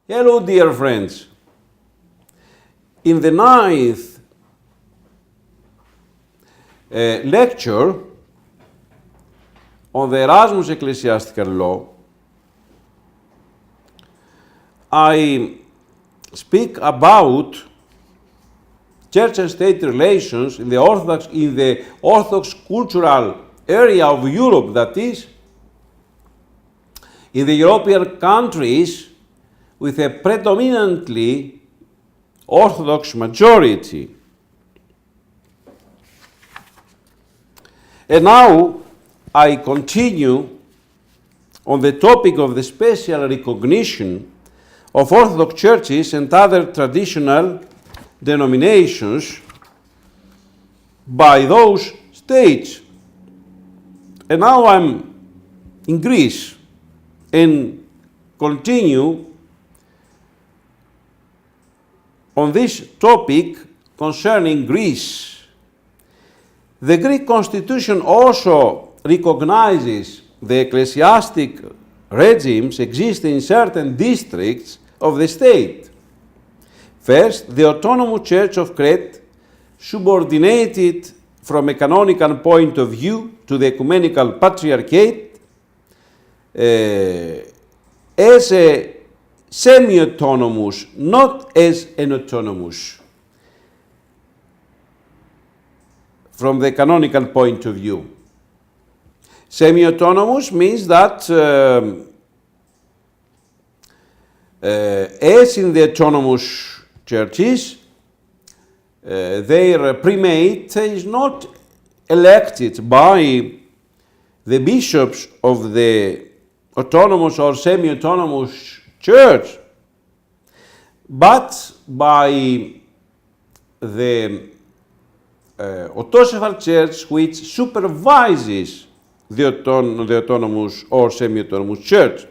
Hello, dear friends. In the ninth lecture on the Erasmus Ecclesiastical law, I speak about church and state relations in the Orthodox cultural area of Europe, that is, in the European countries with a predominantly Orthodox majority. And now I continue on the topic of the special recognition of Orthodox churches and other traditional denominations by those states. And now I'm in Greece and continue on this topic concerning Greece. The Greek constitution also recognizes the ecclesiastic regimes existing in certain districts of the state. First, the autonomous Church of Crete, subordinated from a canonical point of view to the Ecumenical Patriarchate, as a semi-autonomous, not as an autonomous, from the canonical point of view. Semi-autonomous means that, as in the autonomous churches, their primate is not elected by the bishops of the autonomous or semi-autonomous church, but by the autocephalous church which supervises the autonomous or semi-autonomous church.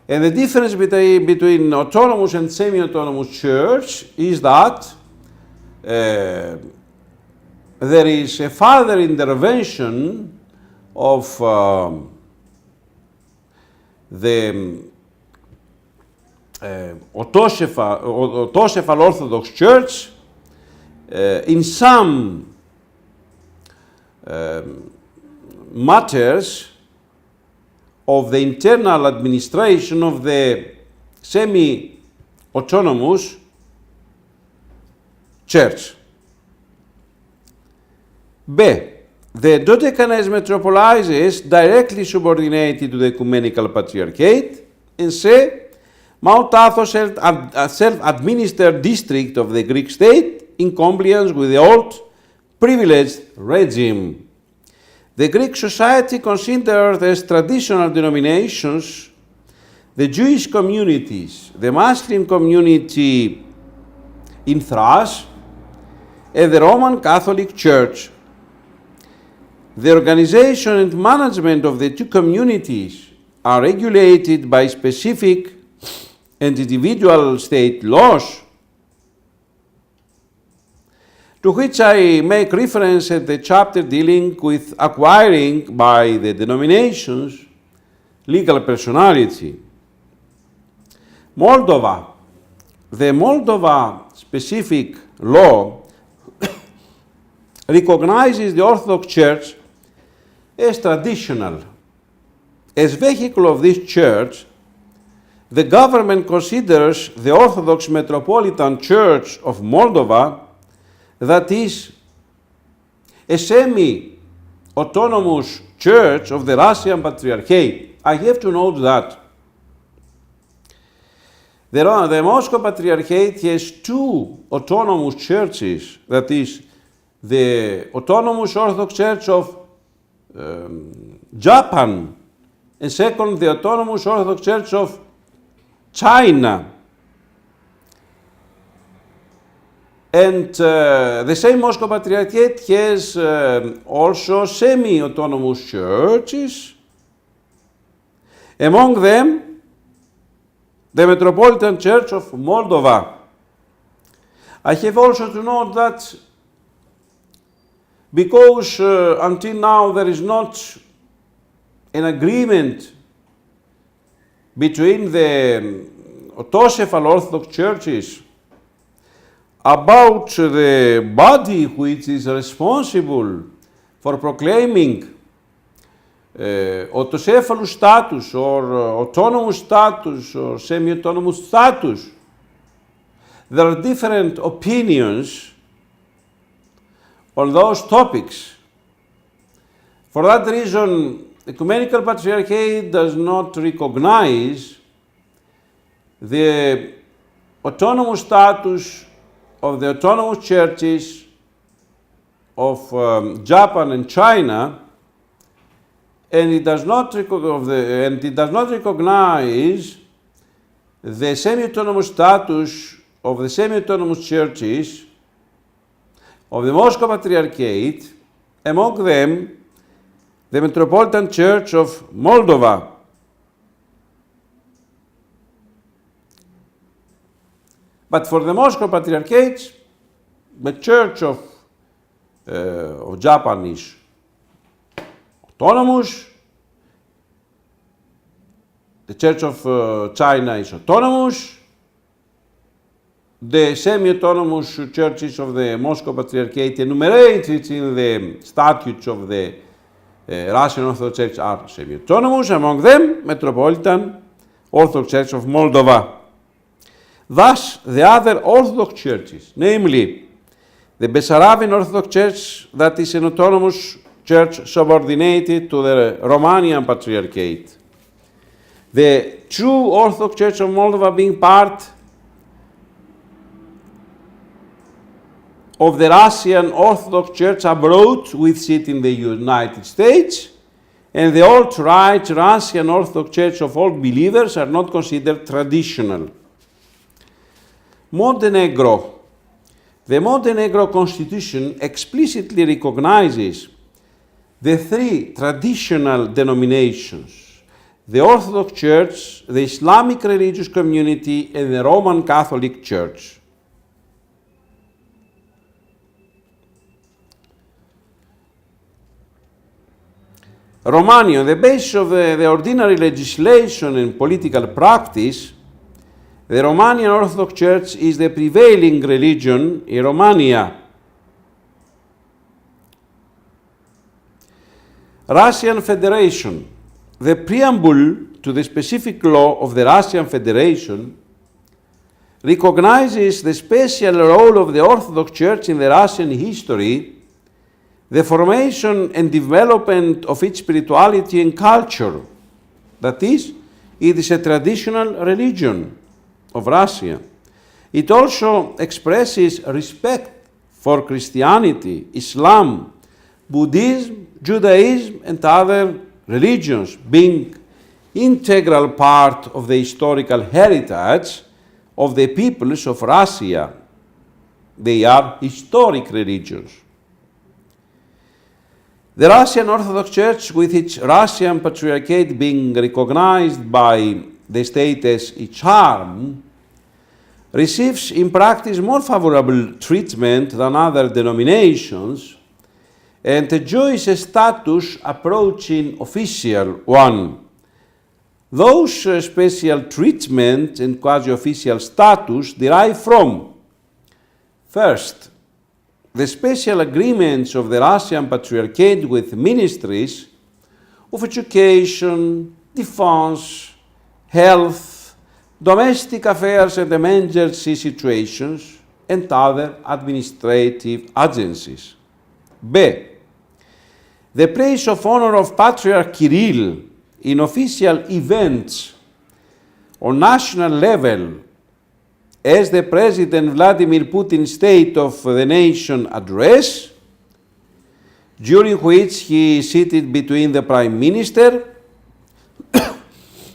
And the difference between autonomous and semi-autonomous church is that there is a further intervention of the autocephal Orthodox Church in some matters of the internal administration of the semi-autonomous church. B. The Dodecanese metropolises directly subordinated to the Ecumenical Patriarchate, and C. Mount Athos, self-administered district of the Greek state, in compliance with the old privileged regime. The Greek society considered as traditional denominations the Jewish communities, the Muslim community in Thrace, and the Roman Catholic Church. The organization and management of the two communities are regulated by specific and individual state laws, to which I make reference at the chapter dealing with acquiring by the denominations legal personality. Moldova. The Moldova specific law recognizes the Orthodox Church as traditional. As vehicle of this church, the government considers the Orthodox Metropolitan Church of Moldova, that is, a semi-autonomous church of the Russian Patriarchate. I have to note that the Moscow Patriarchate has two autonomous churches, that is, the Autonomous Orthodox Church of Japan, and second, the Autonomous Orthodox Church of China. And the same Moscow Patriarchate has also semi-autonomous churches, among them the Metropolitan Church of Moldova. I have also to note that because until now there is not an agreement between the autocephalous Orthodox churches about the body which is responsible for proclaiming autocephalous status or autonomous status or semi-autonomous status. There are different opinions on those topics. For that reason, the Ecumenical Patriarchate does not recognize the autonomous status of the autonomous churches of Japan and China, and it does not recognize the semi-autonomous status of the semi-autonomous churches of the Moscow Patriarchate, among them the Metropolitan Church of Moldova. But for the Moscow Patriarchate, the Church of Japan is autonomous, the Church of China is autonomous, the semi-autonomous churches of the Moscow Patriarchate enumerated in the statutes of the Russian Orthodox Church are semi-autonomous, among them Metropolitan Orthodox Church of Moldova. Thus, the other Orthodox churches, namely the Bessarabian Orthodox Church, that is an autonomous church subordinated to the Romanian Patriarchate, the true Orthodox Church of Moldova being part of the Russian Orthodox Church abroad with seat in the United States, and the alt-right Russian Orthodox Church of all believers are not considered traditional. Montenegro. The Montenegro Constitution explicitly recognizes the three traditional denominations: the Orthodox Church, the Islamic religious community, and the Roman Catholic Church. Romania, on the basis of the ordinary legislation and political practice, the Romanian Orthodox Church is the prevailing religion in Romania. Russian Federation. The preamble to the specific law of the Russian Federation recognizes the special role of the Orthodox Church in the Russian history, the formation and development of its spirituality and culture. That is, it is a traditional religion of Russia. It also expresses respect for Christianity, Islam, Buddhism, Judaism, and other religions, being integral part of the historical heritage of the peoples of Russia. They are historic religions. The Russian Orthodox Church, with its Russian Patriarchate being recognized by the state as its arm, receives in practice more favorable treatment than other denominations and enjoys a status approaching official one. Those special treatment and quasi-official status derive from, first, the special agreements of the Russian Patriarchate with ministries of education, defense, health, domestic affairs and emergency situations, and other administrative agencies. B. The place of honor of Patriarch Kirill in official events on national level, as the President Vladimir Putin's State of the Nation address, during which he is seated between the Prime Minister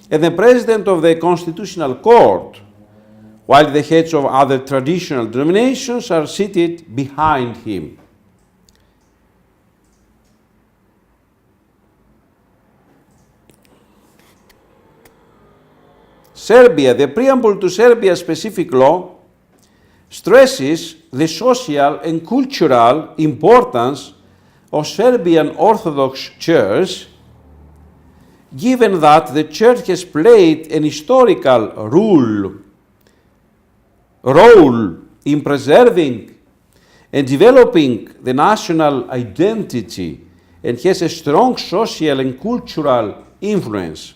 and the President of the Constitutional Court, while the heads of other traditional denominations are seated behind him. Serbia, the preamble to Serbia's specific law stresses the social and cultural importance of Serbian Orthodox Church, given that the Church has played an historical role role in preserving and developing the national identity and has a strong social and cultural influence.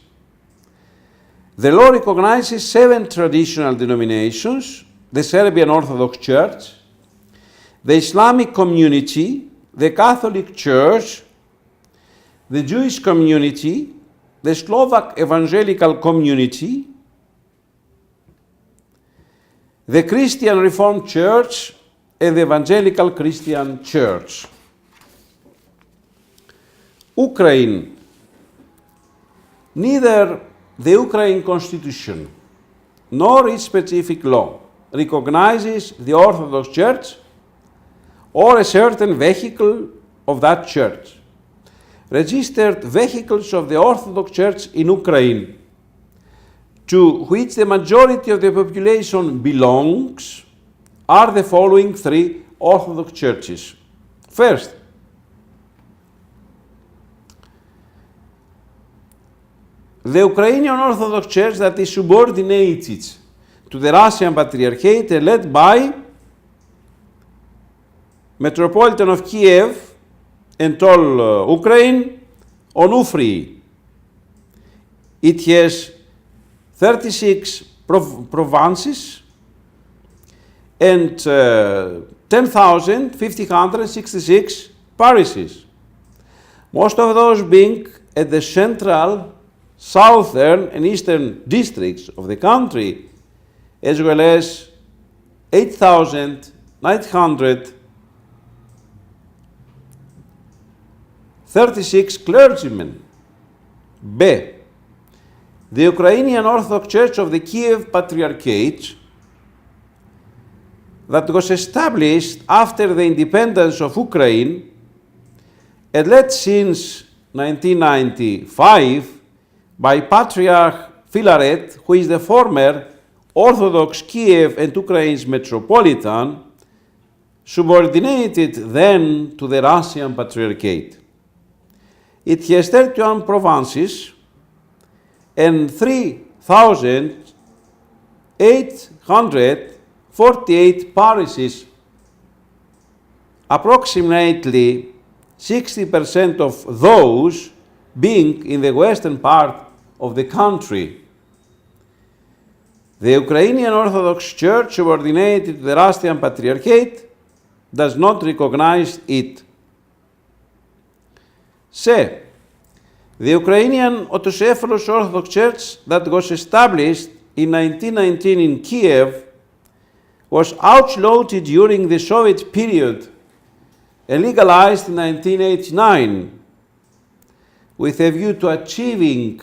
The law recognizes 7 traditional denominations: the Serbian Orthodox Church, the Islamic community, the Catholic Church, the Jewish community, the Slovak Evangelical community, the Christian Reformed Church, and the Evangelical Christian Church. Ukraine. Neither the Ukraine Constitution nor its specific law recognizes the Orthodox Church or a certain vehicle of that church. Registered vehicles of the Orthodox Church in Ukraine, to which the majority of the population belongs, are the following 3 Orthodox churches. First, the Ukrainian Orthodox Church that is subordinated to the Russian Patriarchate and led by Metropolitan of Kiev and all Ukraine, Onufrii. It has 36 provinces and 10,566 parishes, most of those being at the central, southern and eastern districts of the country, as well as 8,936 clergymen. B. The Ukrainian Orthodox Church of the Kiev Patriarchate, that was established after the independence of Ukraine and led since 1995 by Patriarch Filaret, who is the former Orthodox Kiev and Ukraine's Metropolitan, subordinated then to the Russian Patriarchate. It has 31 provinces and 3,848 parishes, approximately 60% of those being in the western part of the country. The Ukrainian Orthodox Church, subordinated to the Russian Patriarchate, does not recognize it. C. The Ukrainian Autocephalous Orthodox Church that was established in 1919 in Kiev was outlawed during the Soviet period and legalized in 1989 with a view to achieving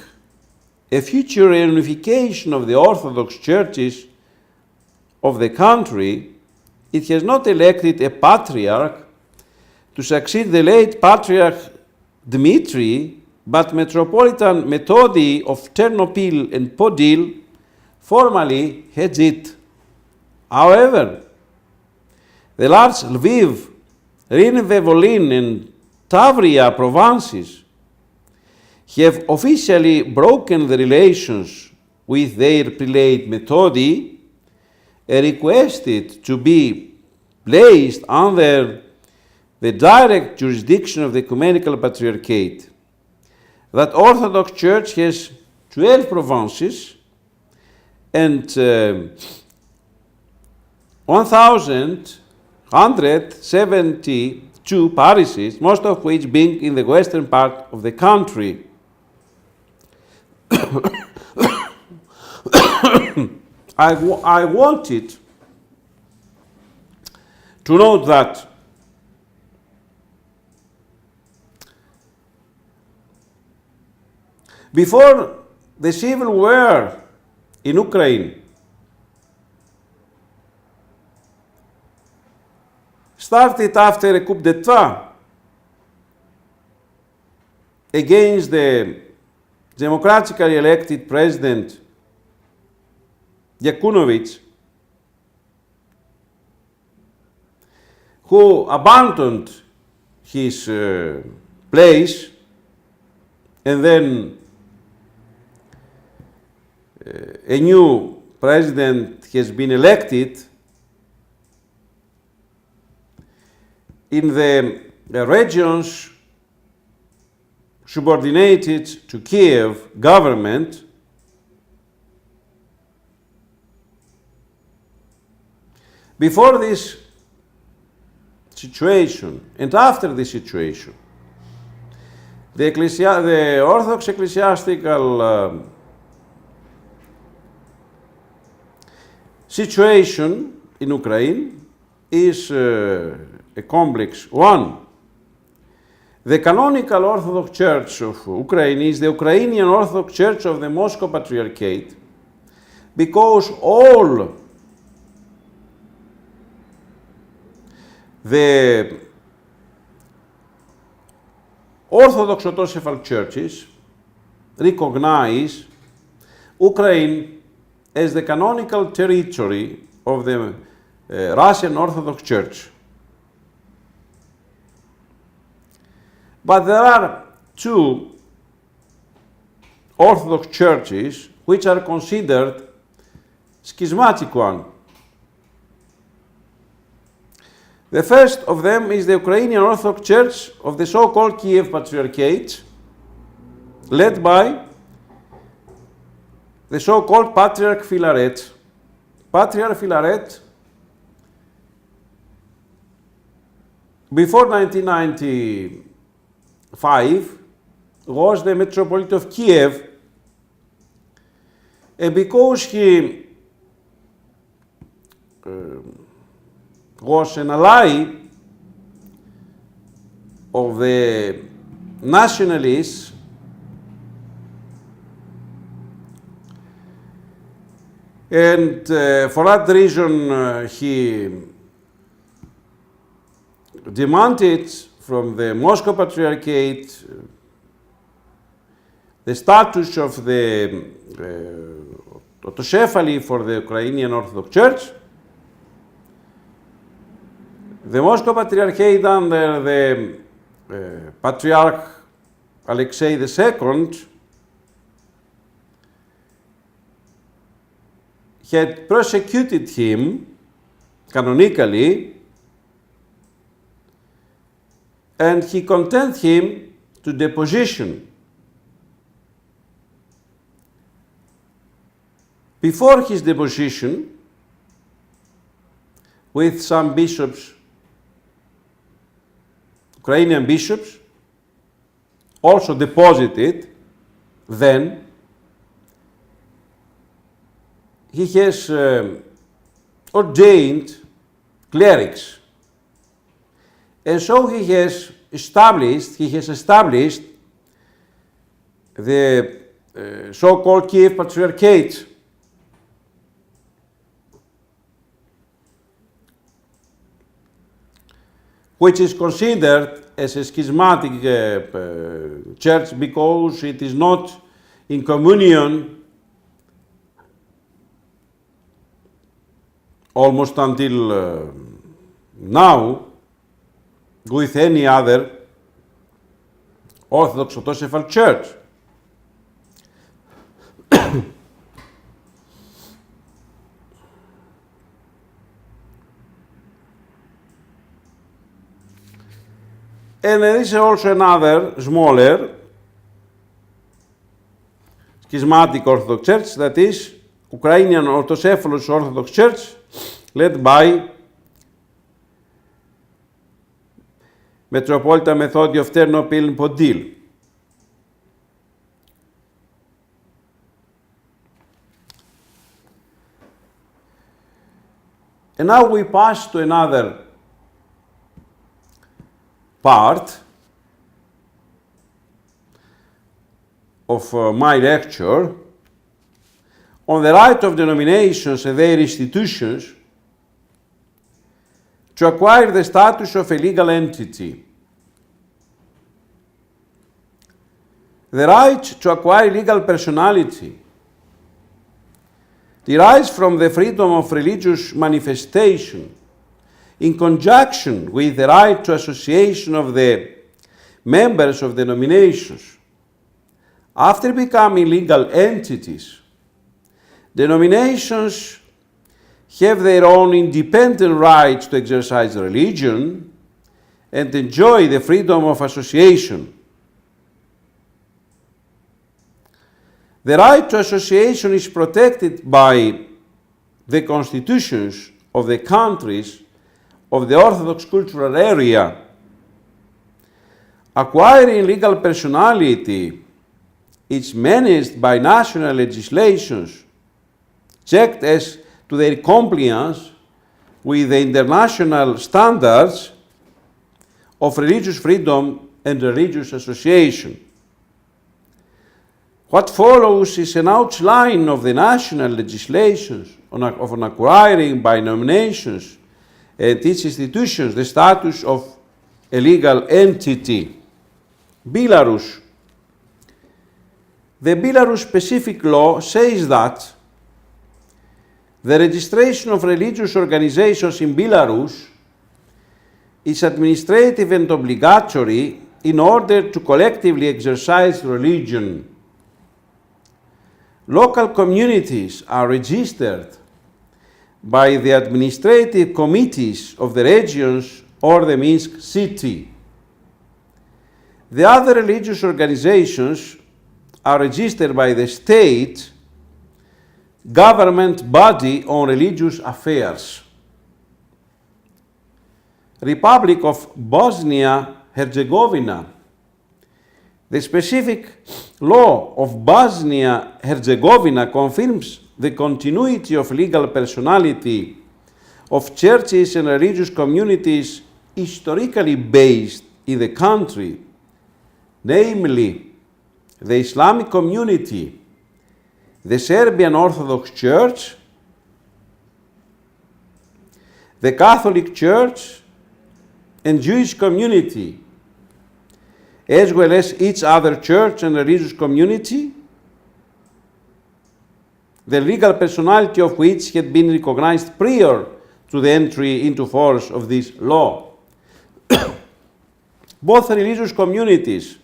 a future reunification of the Orthodox churches of the country. It has not elected a patriarch to succeed the late Patriarch Dmitry, but Metropolitan Methodi of Ternopil and Podil formally heads it. However, the large Lviv, Rhine-Volyn and Tavria provinces have officially broken the relations with their prelate Methodi and requested to be placed under the direct jurisdiction of the Ecumenical Patriarchate. That Orthodox Church has 12 provinces and 1,172 parishes, most of which being in the western part of the country. I wanted to note that before the civil war in Ukraine started after a coup d'etat against the democratically elected president Yakunovich, who abandoned his place, and then a new president has been elected in the regions subordinated to Kiev government, before this situation and after this situation, the Orthodox Ecclesiastical situation in Ukraine is a complex one. The canonical Orthodox Church of Ukraine is the Ukrainian Orthodox Church of the Moscow Patriarchate, because all the Orthodox autocephalous churches recognize Ukraine as the canonical territory of the Russian Orthodox Church. But there are two Orthodox churches which are considered schismatic one. The first of them is the Ukrainian Orthodox Church of the so-called Kiev Patriarchate, led by the so-called Patriarch Philaret. Patriarch Philaret, before 1995, was the Metropolitan of Kiev, and because he was an ally of the nationalists, and for that reason he demanded from the Moscow Patriarchate the status of the autocephaly for the Ukrainian Orthodox Church. The Moscow Patriarchate under the Patriarch Alexei II had persecuted him canonically, and he condemned him to deposition. Before his deposition, with some bishops, Ukrainian bishops, also deposited then, he has ordained clerics. And so he has established the so-called Kiev Patriarchate, which is considered as a schismatic church because it is not in communion almost until now with any other Orthodox autocephalous church. And there is also another smaller schismatic Orthodox Church, that is Ukrainian autocephalous Orthodox Church, led by Metropolitan Methodi of Ternopil and Podil. And now we pass to another part of my lecture on the right of denominations and their institutions to acquire the status of a legal entity. The right to acquire legal personality derives from the freedom of religious manifestation in conjunction with the right to association of the members of denominations. After becoming legal entities, denominations have their own independent rights to exercise religion and enjoy the freedom of association. The right to association is protected by the constitutions of the countries of the Orthodox cultural area. Acquiring legal personality is managed by national legislations, checked as to their compliance with the international standards of religious freedom and religious association. What follows is an outline of the national legislations on acquiring by nominations and its institutions the status of a legal entity. Belarus. The Belarus-specific law says that the registration of religious organizations in Belarus is administrative and obligatory in order to collectively exercise religion. Local communities are registered by the administrative committees of the regions or the Minsk city. The other religious organizations are registered by the state government body on religious affairs. Republic of Bosnia-Herzegovina. The specific law of Bosnia-Herzegovina confirms the continuity of legal personality of churches and religious communities historically based in the country, namely the Islamic community, the Serbian Orthodox Church, the Catholic Church, and Jewish community, as well as each other church and religious community, the legal personality of which had been recognized prior to the entry into force of this law. Both religious communities,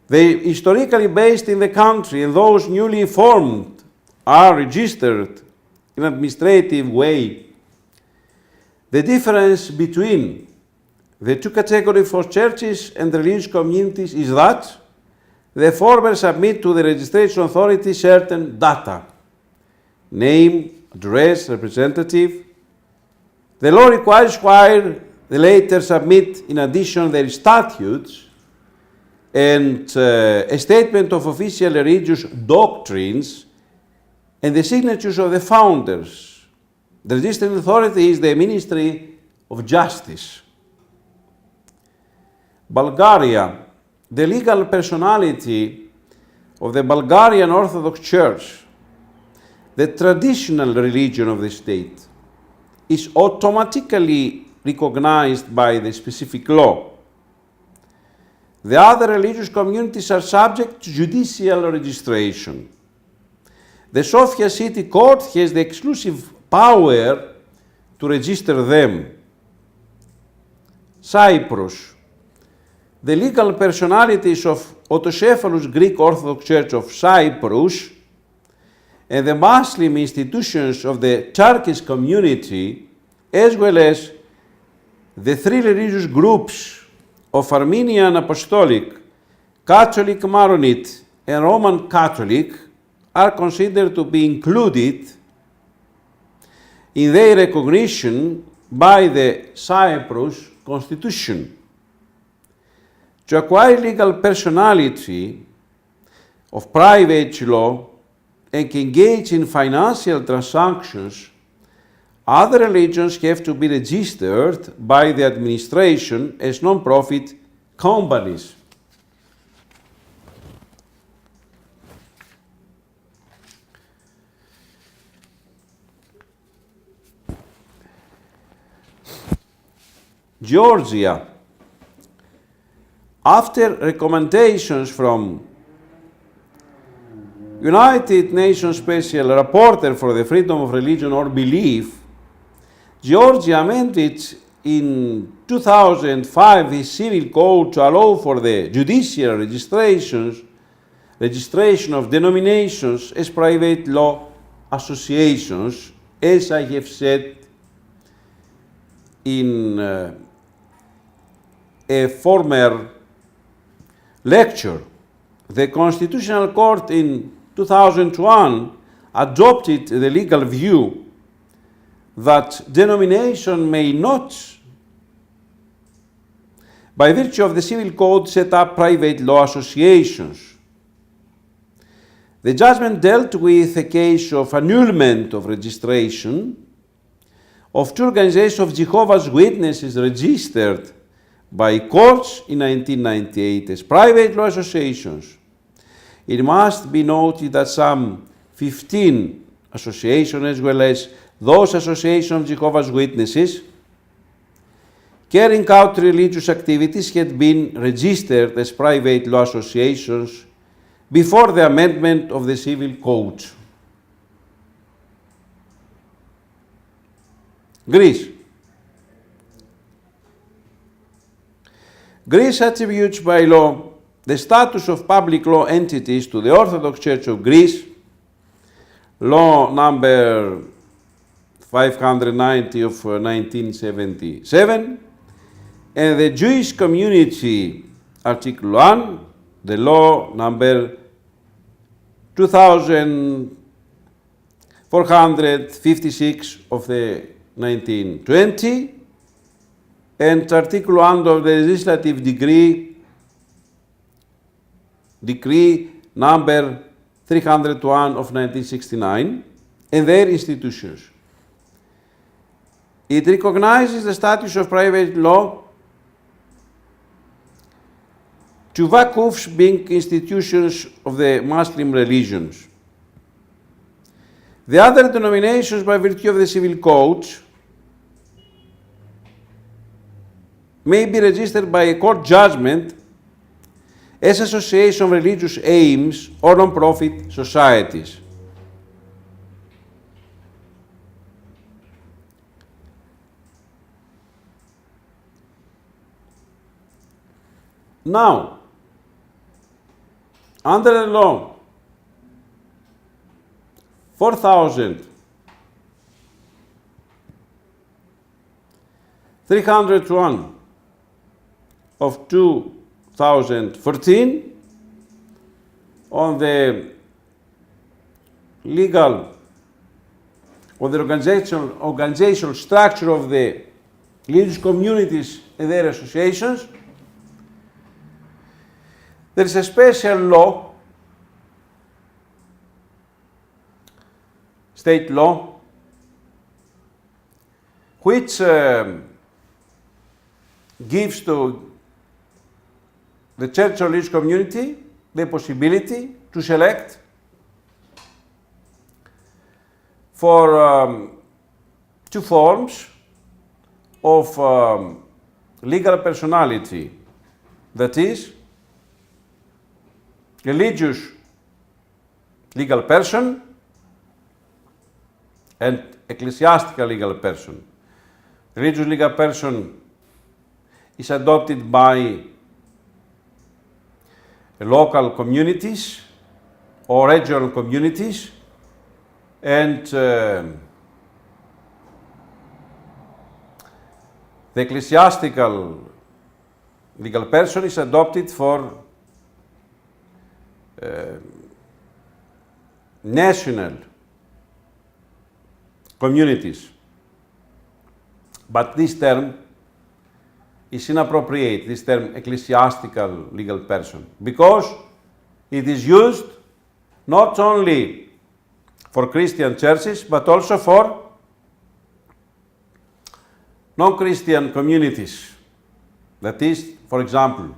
they historically based in the country and those newly formed, are registered in an administrative way. The difference between the two categories for churches and religious communities is that the former submit to the registration authority certain data, name, address, representative. The law requires while the latter submit in addition their statutes and a statement of official religious doctrines and the signatures of the founders. The registering authority is the Ministry of Justice. Bulgaria. The legal personality of the Bulgarian Orthodox Church, the traditional religion of the state, is automatically recognized by the specific law. The other religious communities are subject to judicial registration. The Sofia City Court has the exclusive power to register them. Cyprus. The legal personalities of Autocephalous Greek Orthodox Church of Cyprus and the Muslim institutions of the Turkish community, as well as the three religious groups of Armenian Apostolic, Catholic Maronite, and Roman Catholic, are considered to be included in their recognition by the Cyprus Constitution. To acquire legal personality of private law and engage in financial transactions, other religions have to be registered by the administration as non-profit companies. Georgia. After recommendations from United Nations Special Rapporteur for the Freedom of Religion or Belief, Georgia amended in 2005 its civil code to allow for the judicial registration of denominations as private law associations, as I have said in a former lecture, the Constitutional Court in 2001 adopted the legal view that denomination may not, by virtue of the Civil Code, set up private law associations. The judgment dealt with a case of annulment of registration of two organizations of Jehovah's Witnesses registered by courts in 1998 as private law associations. It must be noted that some 15 associations, as well as those associations of Jehovah's Witnesses carrying out religious activities, had been registered as private law associations before the amendment of the Civil Code. Greece. Greece attributes by law the status of public law entities to the Orthodox Church of Greece, law number 590 of 1977, and the Jewish community, Article 1, the law number 2456 of the 1920, and Article 1 of the legislative decree number 301 of 1969, and their institutions. It recognizes the status of private law to Wakufs being institutions of the Muslim religions. The other denominations, by virtue of the Civil Code, may be registered by a court judgment as associations of religious aims or non-profit societies. Now, under the law 4,301 of 2014 on the legal or the organizational structure of the religious communities and their associations, there is a special law, state law, which gives to the church or religious community the possibility to select for two forms of legal personality, that is, religious legal person and ecclesiastical legal person. Religious legal person is adopted by local communities or regional communities, and the ecclesiastical legal person is adopted for national communities. But this term is inappropriate, this term ecclesiastical legal person, because it is used not only for Christian churches, but also for non-Christian communities. That is, for example,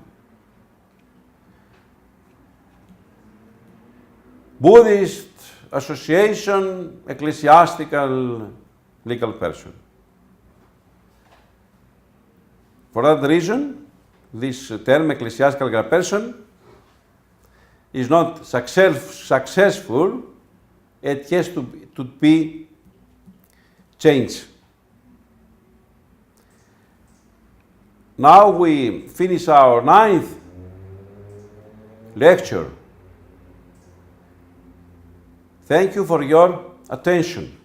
Buddhist association, ecclesiastical legal person. For that reason, this term ecclesiastical legal person is not successful. It has to be changed. Now we finish our 9th lecture. Thank you for your attention.